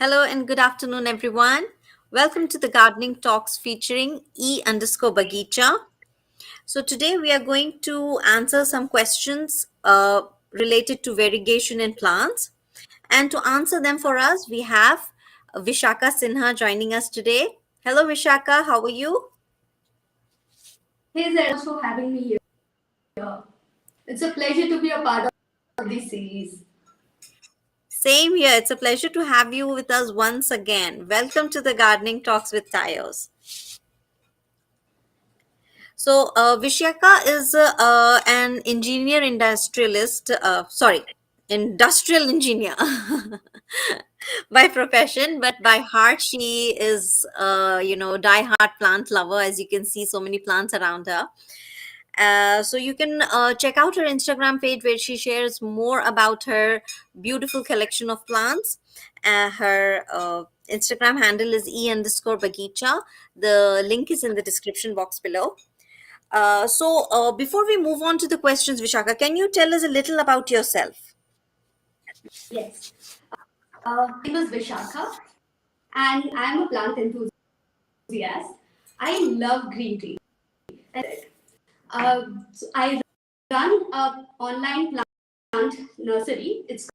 Hello and good afternoon, everyone. Welcome to the Gardening Talks featuring E_Bagicha. So, today we are going to answer some questions related to variegation in plants. And to answer them for us, we have Vishaka Sinha joining us today. Hello, Vishaka. How are you? Hey there, thanks for having me here. It's a pleasure to be a part of this series. Same here. It's a pleasure to have you with us once again. Welcome to the Gardening Talks with Tayos. So, Vishyaka is an engineer industrialist, industrial engineer by profession, but by heart, she is, die-hard plant lover, as you can see so many plants around her. So you can check out her Instagram page where she shares more about her beautiful collection of plants. Her Instagram handle is E_Bagicha. The link is in the description box below. Before we move on to the questions, Vishaka, can you tell us a little about yourself? Yes. My name is Vishakha, and I'm a plant enthusiast. I love green tea. I run a online plant nursery. It's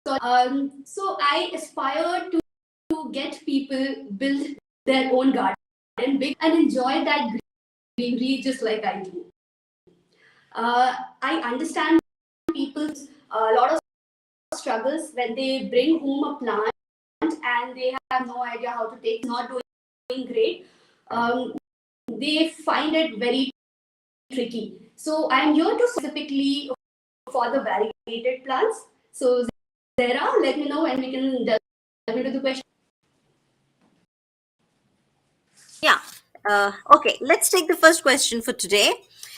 called, so I aspire to get people build their own garden big and enjoy that greenery just like I do. I understand people's a lot of struggles when they bring home a plant and they have no idea how to take not doing great. They find it very tricky. So I'm here to specifically for the variegated plants. So Zara, let me know when we can delve into the question. Yeah. Okay, let's take the first question for today.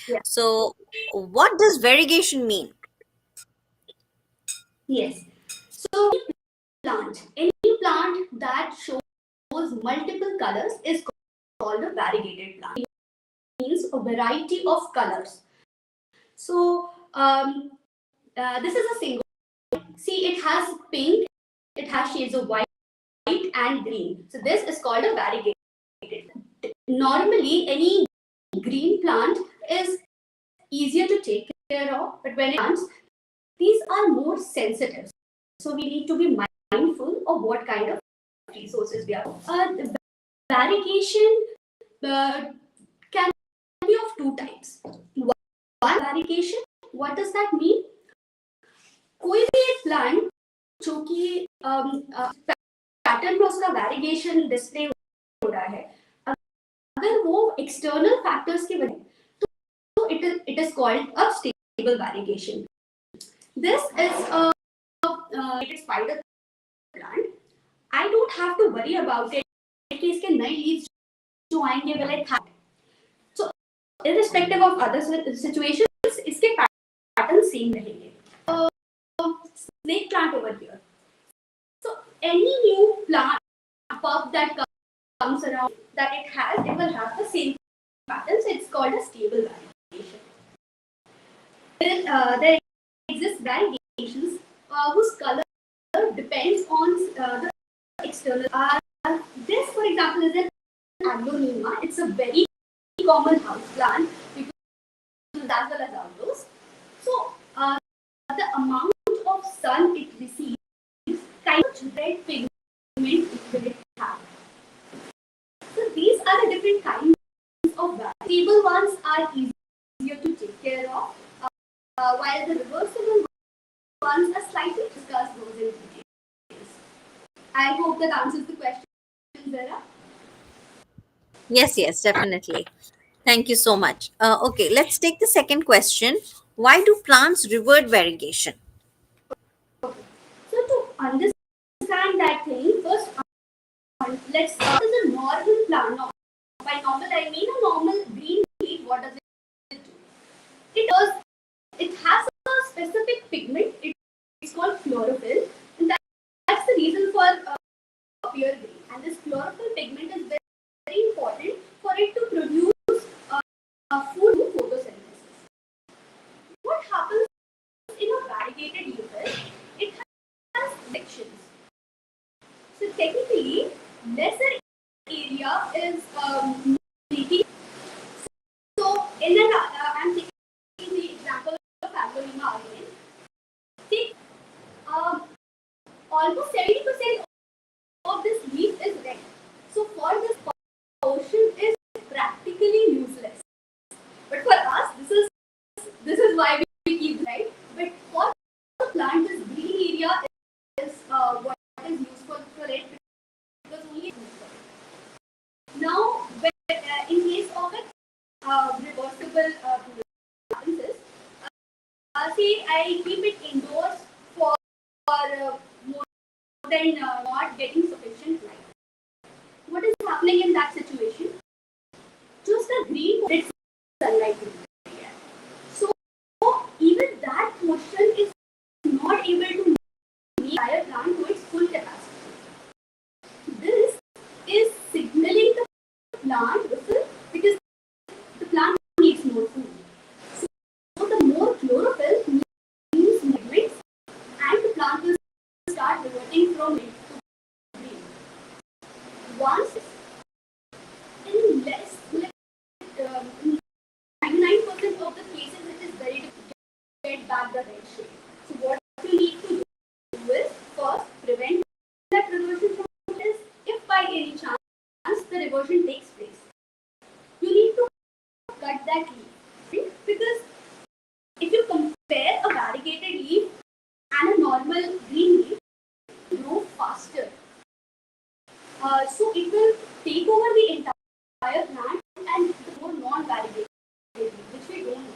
Yeah. So, what does variegation mean? Yes. So any plant that shows multiple colors is called a variegated plant. It means a variety of colors. So this is a single. See, it has pink, it has shades of white and green. So this is called a variegated. Normally, any green plant is easier to take care of, but when it plants, these are more sensitive. So we need to be mindful of what kind of resources we have. The variegation can be of two types. One variegation, what does that mean? कोई भी एक plant जो कि pattern में उसका variation display हो रहा है अगर वो एक्सटर्नल फैक्टर्स की वजह तो it is called a stable variation this is a spider plant I don't have to worry about it कि इसके नए लीव्स जो आएंगे will it have so irrespective of other situations इसके पैटर्न सेम रहेंगे snake plant over here. So any new plant bulb that comes around that it will have the same pattern. So it's called a stable variegation. There exists variegations whose color depends on the external. This, for example, is an aglonema. It's a very common house plant as well as outdoors. So the amount of sun it receives kind of red pigment it will have. So these are the different kinds of varieties. Stable ones are easier to take care of, while the reversible ones are slightly discuss those in details. I hope that answers the question, Zara. Yes, definitely. Thank you so much. Okay, let's take the second question. Why do plants revert variegation? Okay. So to understand that thing, first let's start as a normal plant. Now, by normal I mean a normal green leaf. What does it do? It has a specific pigment. It's called chlorophyll, and that's the reason for pure green. And this chlorophyll pigment is very, very important for it to produce food through photosynthesis. What happens in a variegated leaf is it has sections. So technically, lesser area is leaky. So in an I'm taking the example of Agolima again. See, um, almost 70% of this leaf is red. So for this portion is practically useless. But for us, this is why we keep right. But for the plant, this green area is what is useful for it because only it's useful. Now, when, in case of it, reversible appliances, say I keep it indoors for more than not getting sufficient light. What is happening in that situation? Just the green portion sunlight. So even that portion is not able to meet the entire plant to its full capacity. This is signaling the plant because the plant needs more food. So the more chlorophyll means movements and the plant will start reverting from red to green. Once in less, in 99% of the cases, it is very difficult to get back the red shade. So what you need to do is first prevent that reversion from this. If by any chance the reversion takes place, you need to cut that leaf, right? Because if you compare a variegated leaf and a normal green leaf, grow faster. So it will take over the entire plant and grow non-variegated leaf, which we don't know.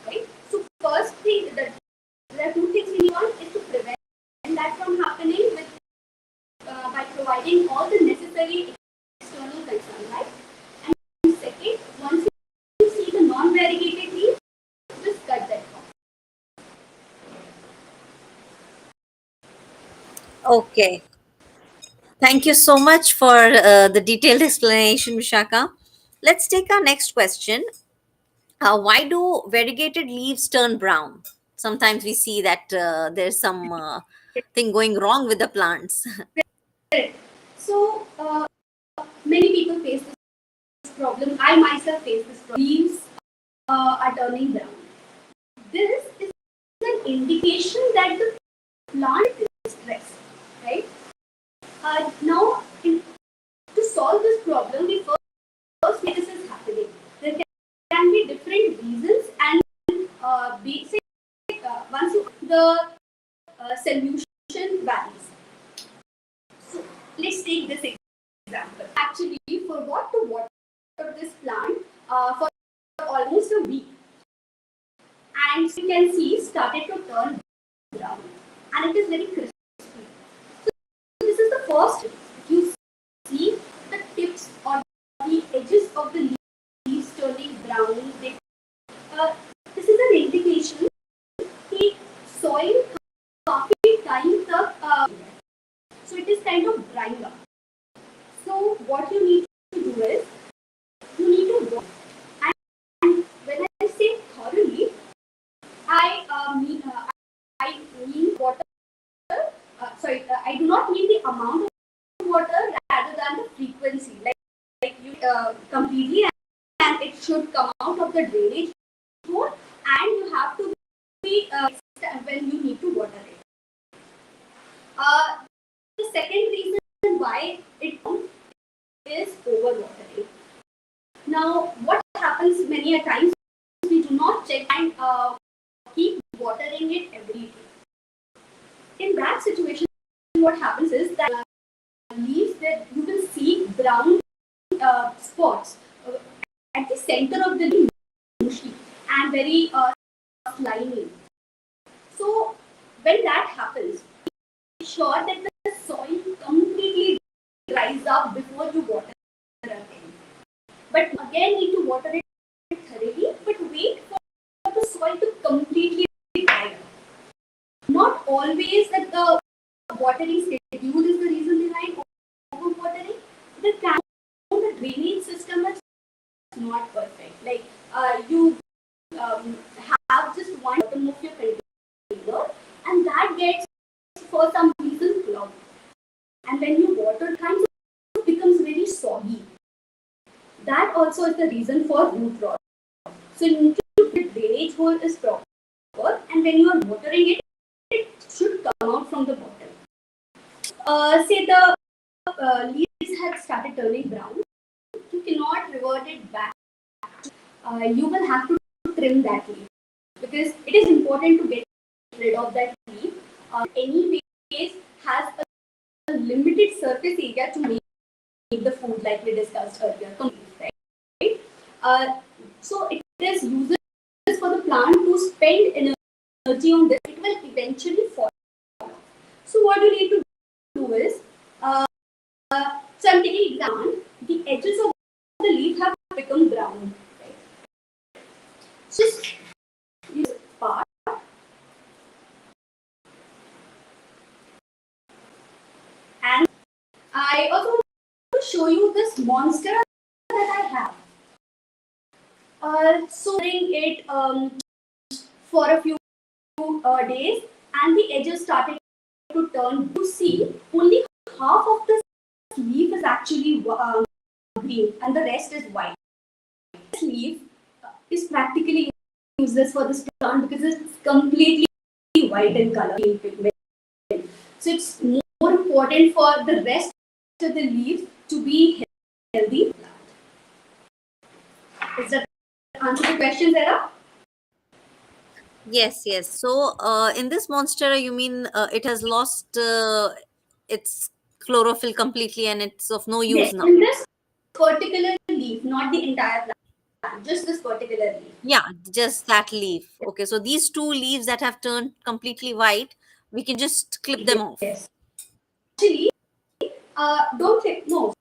Right? So first thing that there are two things we want is to prevent that from happening with by providing all the necessary external sunlight. And second, once you see the non-variegated leaf, just cut that off. Okay. Thank you so much for the detailed explanation, Vishaka. Let's take our next question. Why do variegated leaves turn brown? Sometimes we see that there's some thing going wrong with the plants. Correct. So many people face this problem. I myself face this problem. Leaves are turning brown. This is an indication that the plant is stressed, right? Now, to solve this problem, we first make this is happening. There can be different reasons, and basic once you the solution varies. So let's take this example. Actually, forgot to water this plant for almost a week, and so you can see started to turn brown, and it is very crispy. So this is the first. You see the tips or the edges of the leaves turning brown. This is an indication that soil काफी time तक so it is kind of drying up. So what you need to do is you need to water. And when I say thoroughly, I mean water. I do not mean the amount of water rather than the frequency. Like you completely, and it should come out of the drainage hole, and you have to be when you need to water it. The second reason why it is overwatering. Now, what happens many a times we do not check and keep watering it every day. In that situation, what happens is that leaves that you will see brown spots at the center of the leaf, mushy and very slimy. So when that happens, make sure that the soil completely dries up before you water again. But again, need to water it thoroughly, but wait for the soil to completely dry up. Not always that the watering schedule is the reason behind overwatering. The drainage system is not perfect. Like you have just one bottom of your container, and that gets for some reason clogged. and when you water, it kind of becomes very soggy. That also is the reason for root rot. So you need to the drainage hole is proper, and when you are watering it, it should come out from the bottom. Say the leaves have started turning brown, you cannot revert it back. You will have to trim that leaf because it is important to get rid of that leaf. Any waste has a limited surface area to make the food, like we discussed earlier, right? So it is useless for the plant to spend energy on this. It will eventually fall off. So what you need to do is, so I'm taking example, the edges of the leaf have become brown. Right? So just use part, and I also want to show you this monster that I have. So doing it for a few days, and the edges started to turn. You see, only half of the leaf is actually green, and the rest is white. This leaf is practically useless for this plant because it's completely white in color. So it's more important for the rest of the leaves to be healthy. Is that answer the question, Zara? Yes, yes. So, in this monstera, you mean it has lost its chlorophyll completely and it's of no use Yes, now? in this particular leaf, not the entire plant, just this particular leaf. Yeah, just that leaf. Okay, so these two leaves that have turned completely white, we can just clip them off. Yes. Actually, don't think, no.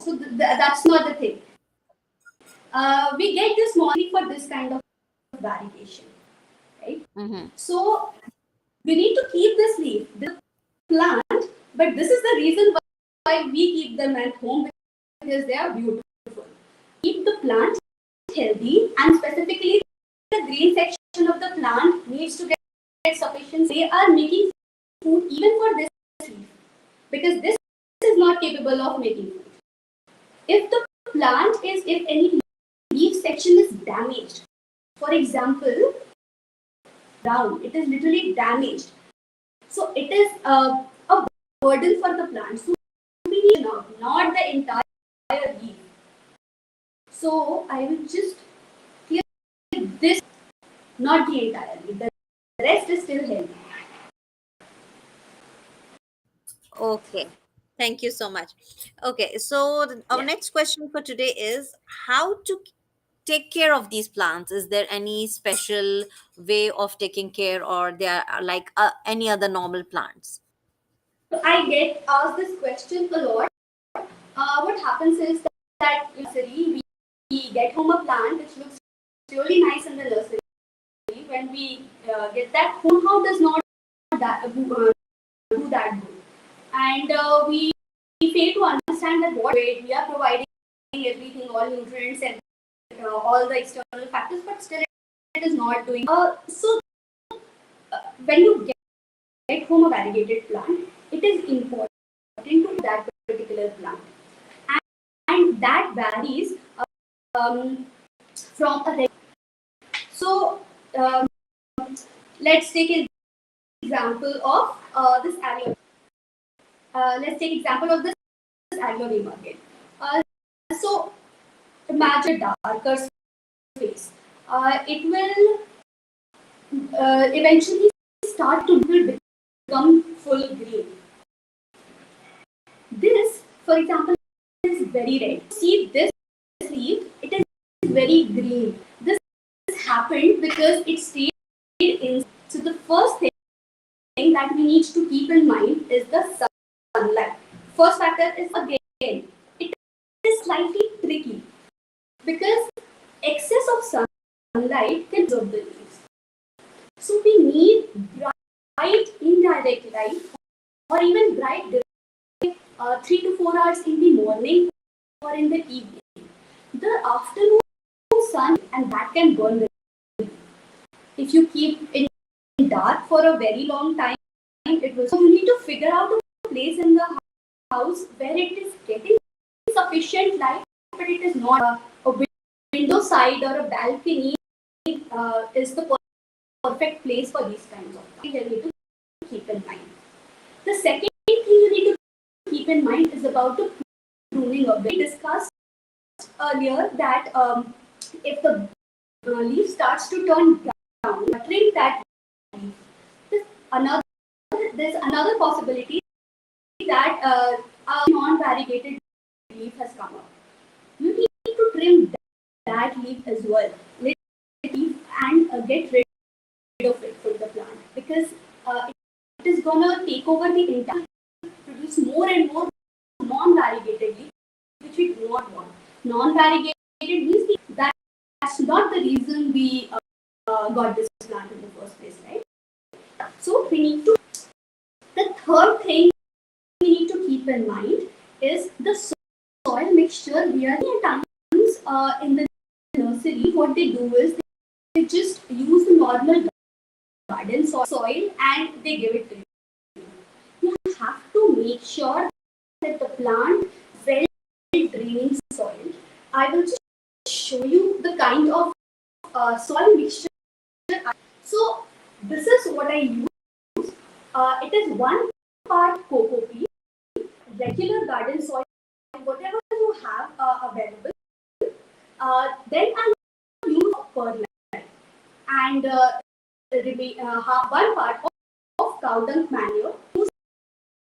So that's not the thing. We get this money for this kind of variegation, right? Mm-hmm. So we need to keep this leaf, the plant, but this is the reason why we keep them at home because they are beautiful. Keep the plant healthy, and specifically the green section of the plant needs to get sufficient. They are making food even for this leaf because this is not capable of making food. If the plant is, if any leaf section is damaged, for example, brown, it is literally damaged. So it is a burden for the plant. So we need not the entire leaf. So I will just clear this, not the entire leaf. The rest is still healthy. Okay. Thank you so much. Okay, so our Yeah. next question for today is how to take care of these plants. Is there any special way of taking care, or they are like any other normal plants? So I get asked this question a lot. What happens is that in nursery we get home a plant which looks really nice in the nursery. When we get that home, how does not do that good? And we fail to understand that what we are providing everything, all nutrients and all the external factors, but still it is not doing. When you get home a variegated plant, it is important to that particular plant, and that varies um, from a. So um, let's take an example of this aloe. Let's take example of this aloe market. So imagine a darker space. It will eventually start to become full green. This, for example, is very red. See this leaf, it is very green. This happened because it stayed in. So the first thing that we need to keep in mind is the sunlight. First factor is again, it is slightly tricky because excess of sunlight can absorb the leaves. So we need bright indirect light or even bright 3 to 4 hours in the morning or in the evening. The afternoon sun, and that can burn the leaf. If you keep it dark for a very long time, it will. So you need to figure out a place in the house where it is getting sufficient light, but it is not a window side or a balcony is the perfect place for these kinds of things. You need to keep in mind. The second thing you need to keep in mind is about the pruning of. We discussed earlier that if the leaf starts to turn brown, trim that leaf. There's another, there's another possibility that a non-variegated leaf has come up. You need to trim that leaf as well. Let it leaf and get rid of it from the plant, because it is gonna take over the entire, produce more and more non-variegated leaf, which we do not want. Non-variegated means that's not the reason we got this plant in the first place, right? So we need to. The third thing we need to keep in mind is the soil mixture. We are times in the nursery, what they do is they just use the normal garden soil and they give it to you. You have to make sure that the plant well draining soil. I will just show you the kind of soil mixture. So this is what I use. It is 1 part cocoa peat, regular garden soil, whatever you have available. Then I use perlite and half 1 part of cow dung manure. Use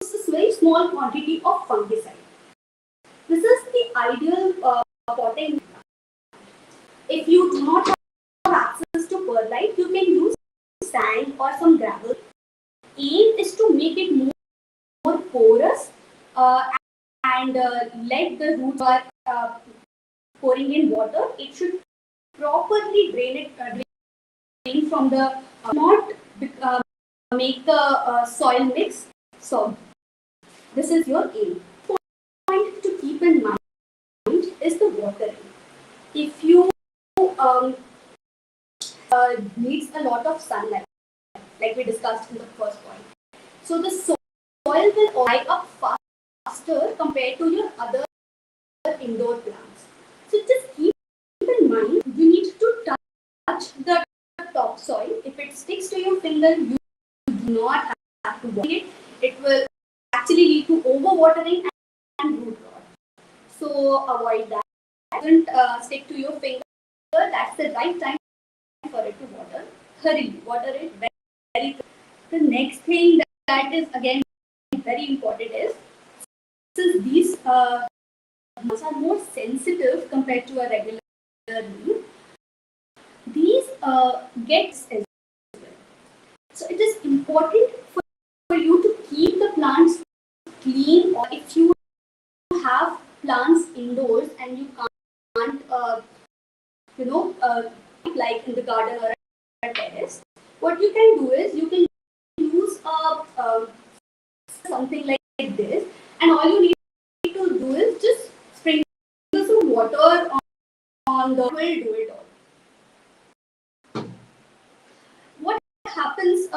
a very small quantity of fungicide. This is the ideal potting. If you do not have access to perlite, you can use sand or some gravel. Aim is to make it more porous and let the roots pouring in water. It should properly drain from the not make the soil mix. So this is your aim. Point to keep in mind is the watering. If you needs a lot of sunlight, like we discussed in the first point, so the soil will dry up faster compared to your other indoor plants. So just keep in mind, you need to touch the topsoil. If it sticks to your finger, you do not have to water it. It will actually lead to overwatering and root rot. So avoid that. Don't stick to your finger. That's the right time for it to water. Thoroughly water it very. The next thing that is again very important is, since these plants are more sensitive compared to a regular leaf, these gets as well. So it is important for you to keep the plants clean, or if you have plants indoors and you can't like in the garden or a terrace, what you can do is you can use something like this, and all you need to do is just sprinkle some water on the will do it all. What happens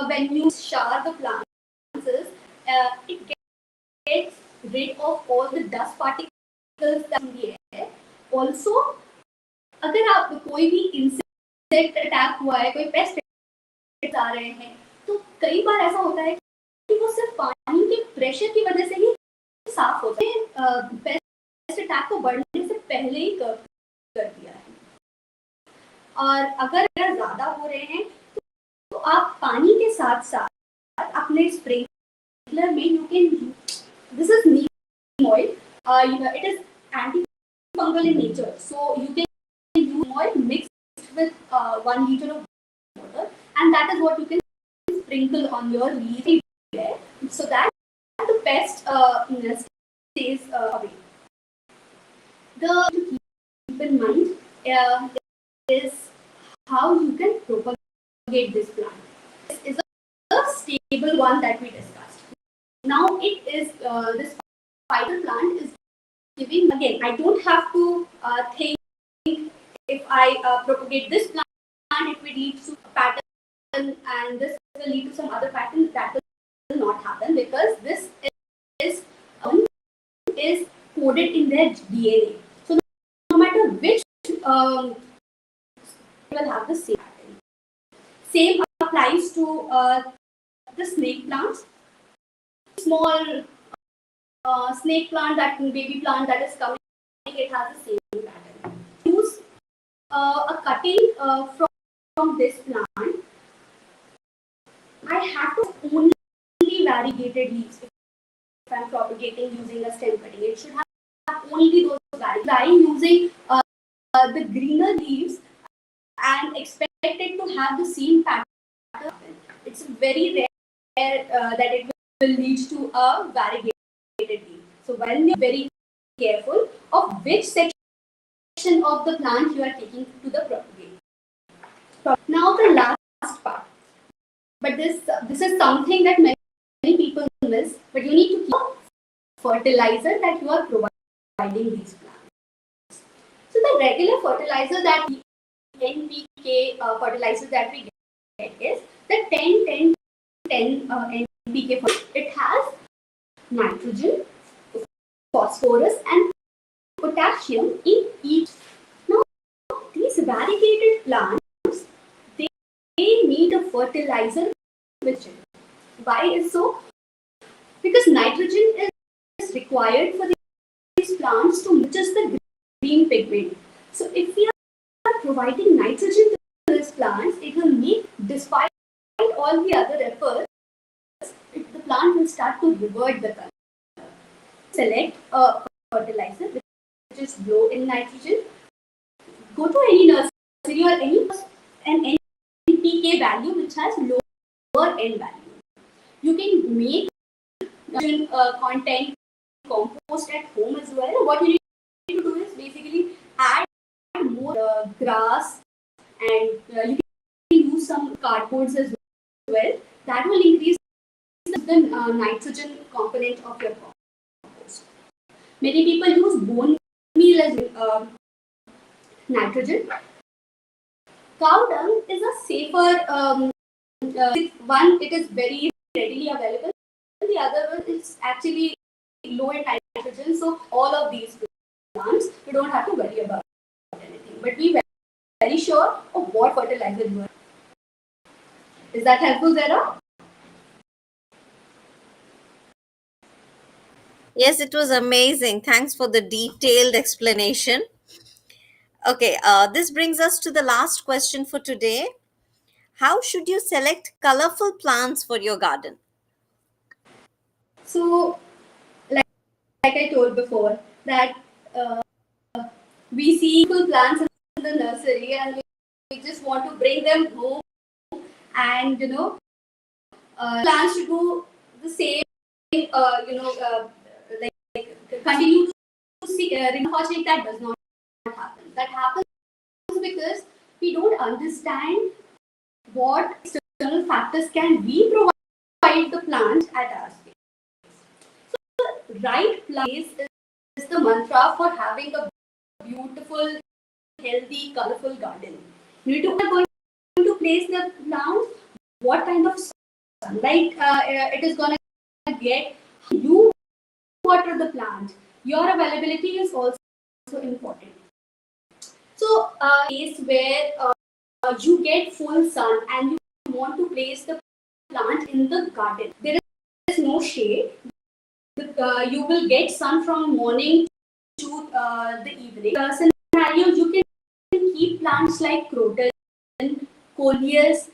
when you shower the plants is it gets rid of all the dust particles that are in the air. Also, अगर आप कोई भी insect attack हुआ है, कोई paste आ रहे हैं, तो कई बार ऐसा होता है कि वो सिर्फ पानी के प्रेशर की वजह से ही साफ होता है. पेस्ट अटैक को बढ़ने से पहले ही कर दिया है. और अगर ज्यादा हो रहे हैं तो आप पानी के साथ साथ अपने स्प्रिंकलर में you can, this is Neem oil, it is antifungal in nature, so you can use oil mixed with 1 liter of water, and that is what you can sprinkle on your leaf so that the pest stays away. The to keep in mind is how you can propagate this plant. This is a stable one that we discussed. Now it is this spider plant is giving, again, I don't have to think if I propagate this plant, it will lead to a pattern and this will lead to some other pattern. That will not happen, because this is is coded in their DNA. So no matter which will have the same pattern. Same applies to the snake plants. Small snake plant, that baby plant that is coming, it has the same pattern. Use a cutting from this plant. I have to only variegated leaves if I'm propagating using a stem cutting. It should have only those variegated. I'm using the greener leaves and expect it to have the same pattern. It's very rare that it will lead to a variegated leaf. So while you're very careful of which section of the plant you are taking to the propagate. Now the last part. But this is something that many people miss. But you need to keep fertilizer that you are providing these plants. So the regular fertilizer that NPK fertilizer that we get is the 10-10-10 NPK. It has nitrogen, phosphorus, and potassium in each. Now these variegated plants, they need a fertilizer with it. Why is so? Because nitrogen is required for these plants to just the green pigment. So if we are providing nitrogen to these plants, it will make, despite all the other efforts, the plant will start to revert the color. Select a fertilizer which is low in nitrogen. Go to any nursery or any an NPK value which has lower N value. You can make content compost at home as well. What you need to do is basically add more grass, and you can use some cardboards as well. That will increase the nitrogen component of your compost. Many people use bone meal as nitrogen. Cow dung is a safer one. It is very readily available. The other one is actually low in nitrogen. So all of these plants, you don't have to worry about anything. But be very sure of what fertilizer you are. Is that helpful, Zara? Yes, it was amazing. Thanks for the detailed explanation. Okay, this brings us to the last question for today. How should you select colorful plants for your garden? So, like I told before, that uh, we see full plants in the nursery and we just want to bring them home and plants to do the same, like continue to see. Unfortunately, that does not happen. That happens because we don't understand what external factors can we provide the plant at our space. So, right place is the mantra for having a beautiful, healthy, colorful garden. You need to going to place the plant, what kind of sunlight it is going to get. You water the plant. Your availability is also important. So, place where you get full sun and you want to place the plant in the garden. There is no shade. You will get sun from morning to the evening. Scenario, you can keep plants like croton, coleus.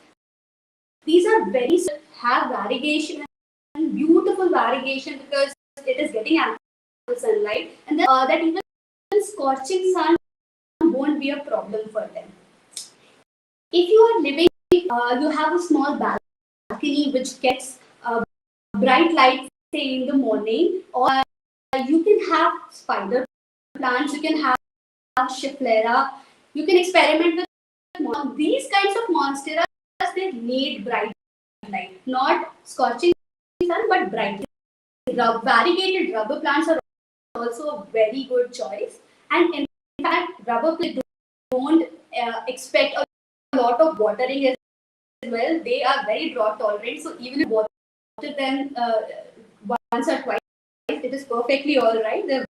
These are very have variegation and beautiful variegation because it is getting ample sunlight, and then, that even scorching sun won't be a problem for them. If you are living, you have a small balcony which gets bright light, say in the morning, or you can have spider plants, you can have schefflera, you can experiment with these kinds of monsteras. They need bright light, not scorching sun, but bright. Variegated rubber plants are also a very good choice, and in fact, rubber plants don't expect a lot of watering as well. They are very drought tolerant, so even if you water them once or twice, it is perfectly all right. They're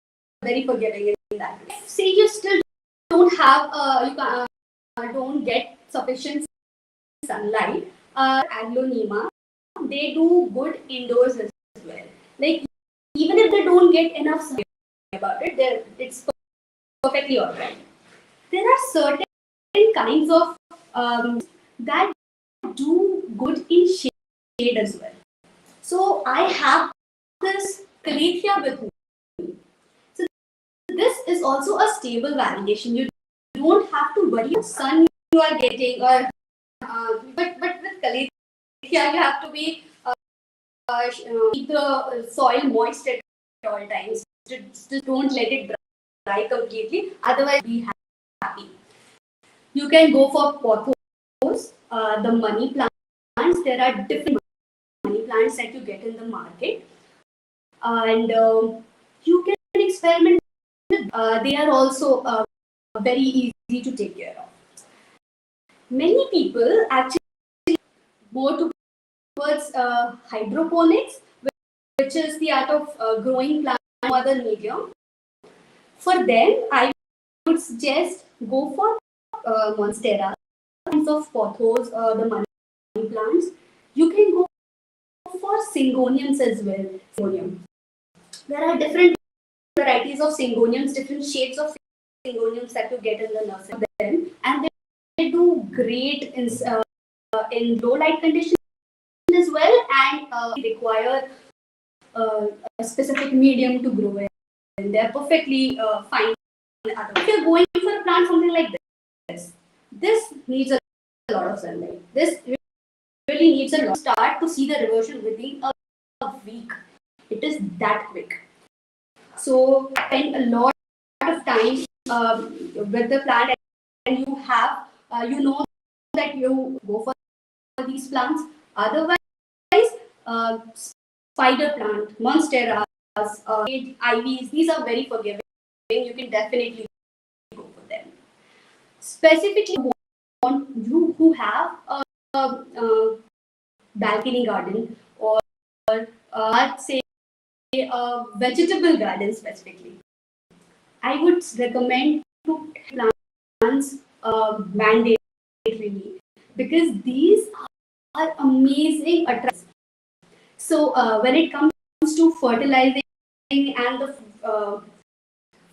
very forgiving in that. Say you still don't have, don't get sufficient sunlight, aglonema, they do good indoors as well. Like even if they don't get enough sun about it, it's perfectly alright. There are certain kinds of that do good in shade as well. So I have this calathea with me. So this is also a stable variegation. You don't have to worry about sun you are getting, or but with calathea you have to be keep the soil moist at all times. Just don't let it dry completely. Otherwise, be happy. You can go for pothos, the money plants. There are different money plants that you get in the market, and you can experiment. They are also very easy to take care of. Many people actually go towards hydroponics, which is the art of growing plants in other medium. For them, I would suggest go for monstera, kinds of pothos, the money plants. You can go for syngoniums as well. Syngonium. There are different varieties of syngoniums, different shades of syngoniums that you get in the nursery. And they do great in low light conditions as well, and require a specific medium to grow in. They're perfectly fine. If you're going for a plant something like this needs a lot of sunlight. This really needs a lot. Start to see the reversion within a week. It is that quick. So spend a lot of time with the plant, and you have you know that you go for these plants. Otherwise, spider plant, monsteras, ivies, these are very forgiving. You can definitely go for them. Specifically, want you who have a balcony garden, or let's say a vegetable garden specifically. I would recommend to plants mandatorily, because these are amazing attractants. So when it comes to fertilizing, and the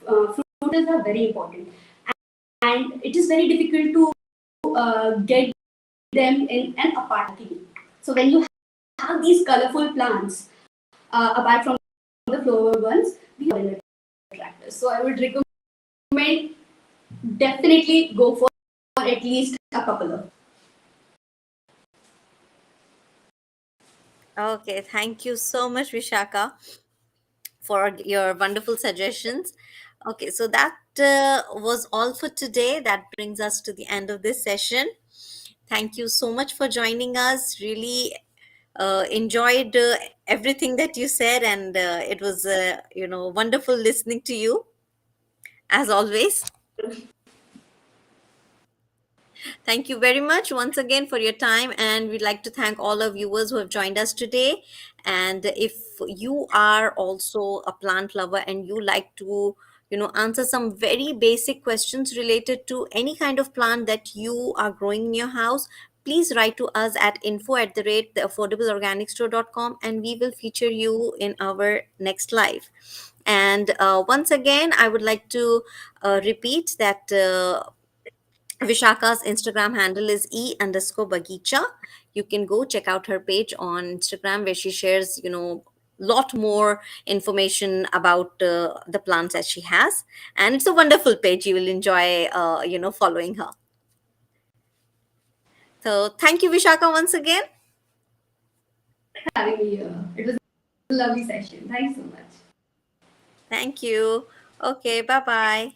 fruits are very important, and it is very difficult to get them in an apartment. So when you have these colorful plants, apart from the flower ones, these are attractors. So I would recommend definitely go for at least a couple of. Okay, thank you so much, Vishaka, for your wonderful suggestions. Okay, so that was all for today. That brings us to the end of this session. Thank you so much for joining us. Really enjoyed everything that you said, and it was wonderful listening to you as always. Thank you very much once again for your time, and we'd like to thank all our viewers who have joined us today. And if you are also a plant lover and you like to, answer some very basic questions related to any kind of plant that you are growing in your house, please write to us at info@theaffordableorganicstore.com, and we will feature you in our next live. And once again, I would like to repeat that Vishaka's Instagram handle is e_bagicha. You can go check out her page on Instagram where she shares, lot more information about the plants that she has, and it's a wonderful page. You will enjoy, following her. So thank you, Vishaka, once again. Having me here. It was a lovely session. Thanks so much. Thank you. Okay, bye bye.